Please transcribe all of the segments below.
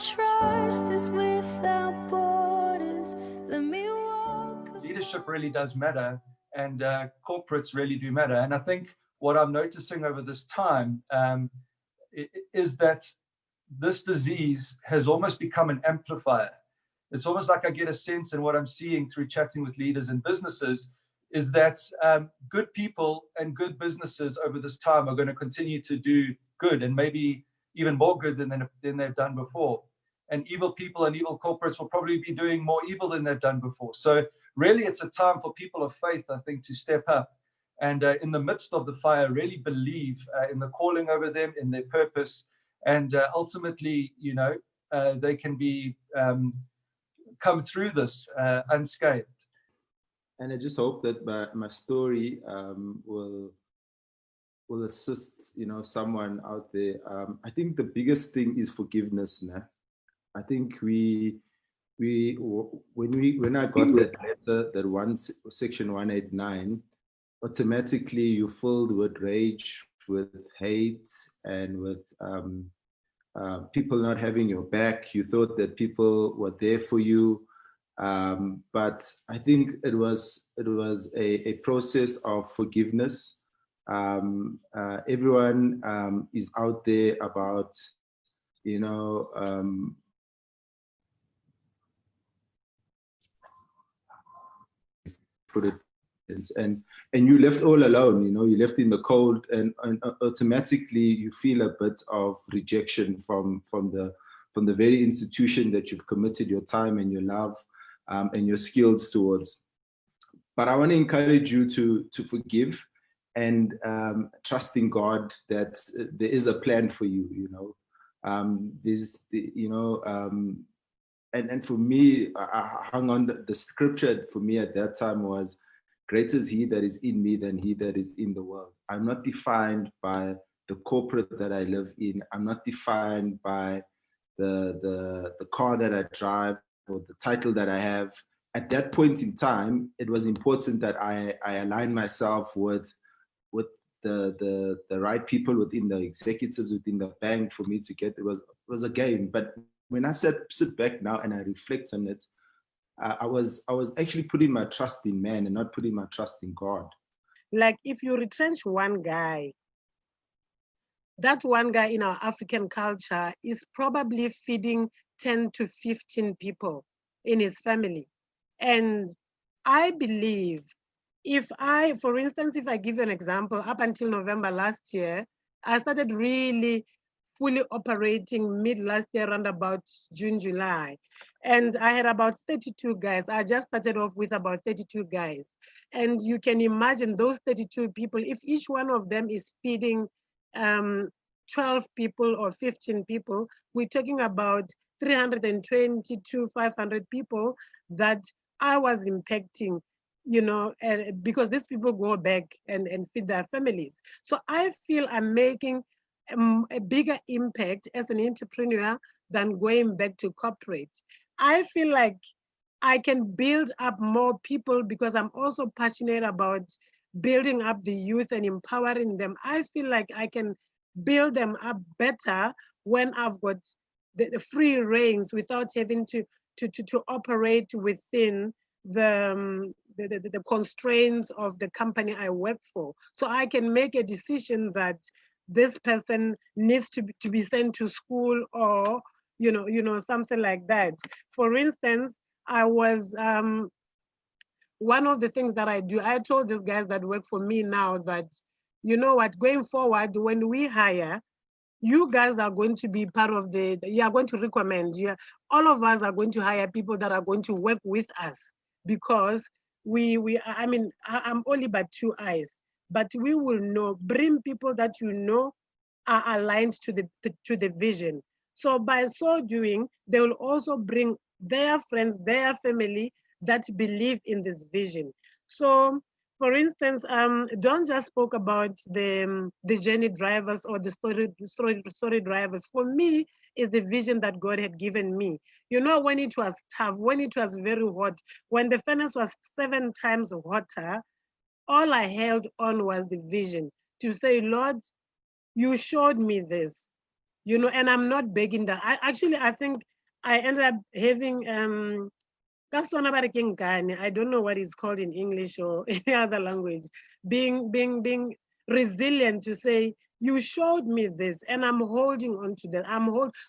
trust is without borders. Let me walk. Leadership really does matter, and corporates really do matter. And I think what I'm noticing over this time is that this disease has almost become an amplifier. It's almost like I get a sense, in what I'm seeing through chatting with leaders and businesses, is that good people and good businesses over this time are going to continue to do good, and maybe even more good than they've done before. And evil people and evil corporates will probably be doing more evil than they've done before. So really, it's a time for people of faith, I think, to step up and in the midst of the fire, really believe in the calling over them, in their purpose, and ultimately, they can be come through this unscathed. And I just hope that my story will assist, someone out there. I think the biggest thing is forgiveness. Nah? I think when I got that letter, that section 189, automatically you filled with rage, with hate, and with people not having your back. You thought that people were there for you. But I think it was a process of forgiveness. Everyone is out there about, put it, and you left all alone. You left in the cold, and automatically you feel a bit of rejection from the very institution that you've committed your time and your love and your skills towards. But I want to encourage you to forgive and trust in God that there is a plan for you. And for me, I hung on the scripture for me at that time was, greater is he that is in me than he that is in the world. I'm not defined by the corporate that I live in. I'm not defined by the car that I drive or the title that I have. At that point in time, it was important that I align myself with the right people within the executives, within the bank for me to get. It was a game. But when I sit back now and I reflect on it, I was actually putting my trust in man and not putting my trust in God. Like if you retrench one guy, that one guy in our African culture is probably feeding 10 to 15 people in his family. And I believe for instance, if I give you an example, up until November last year, I started really fully operating mid last year, around about June, July. And I had about 32 guys. I just started off with about 32 guys. And you can imagine those 32 people, if each one of them is feeding 12 people or 15 people, we're talking about 320 to 500 people that I was impacting, because these people go back and feed their families. So I feel I'm making a bigger impact as an entrepreneur than going back to corporate. I feel like I can build up more people because I'm also passionate about building up the youth and empowering them. I feel like I can build them up better when I've got the free reins without having to operate within the constraints of the company I work for. So I can make a decision that this person needs to be sent to school, or something like that. For instance, I was one of the things that I do, I told these guys that work for me now that, going forward, when we hire, you guys are going to be part of you are going to recommend, all of us are going to hire people that are going to work with us, because I'm only but 2 eyes, but we will bring people that are aligned to the vision. So by so doing, they will also bring their friends, their family that believe in this vision. So for instance, Don just spoke about the journey drivers or the story drivers. For me, is the vision that God had given me. When it was tough, when it was very hot, when the furnace was 7 times hotter, all I held on was the vision to say, Lord, you showed me this. you know, and I'm not begging that. I think I ended up having I don't know what it's called in English or any other language. Being resilient to say, you showed me this and I'm holding on to that.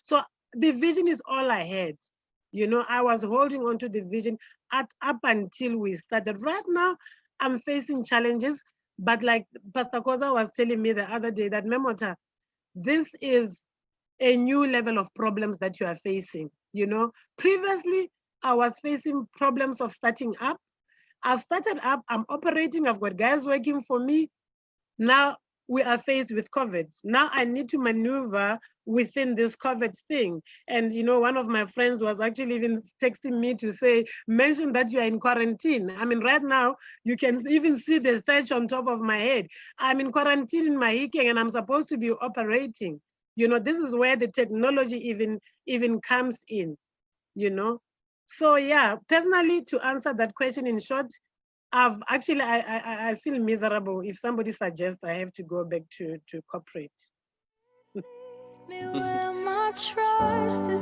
So the vision is all I had. You know, I was holding on to the vision up until we started. Right now, I'm facing challenges, but like Pastor Koza was telling me the other day that Memota, this is a new level of problems that you are facing. You know, previously I was facing problems of starting up. I've started up, I'm operating, I've got guys working for me. Now we are faced with COVID. Now I need to maneuver within this COVID thing. And you know, one of my friends was actually even texting me to say, mention that you are in quarantine. I mean, right now, you can even see the thatch on top of my head. I'm in quarantine in Mahikeng and I'm supposed to be operating. You know, this is where the technology even comes in, you know. So yeah, personally, to answer that question in short, I feel miserable if somebody suggests I have to go back to corporate. Me where my trust is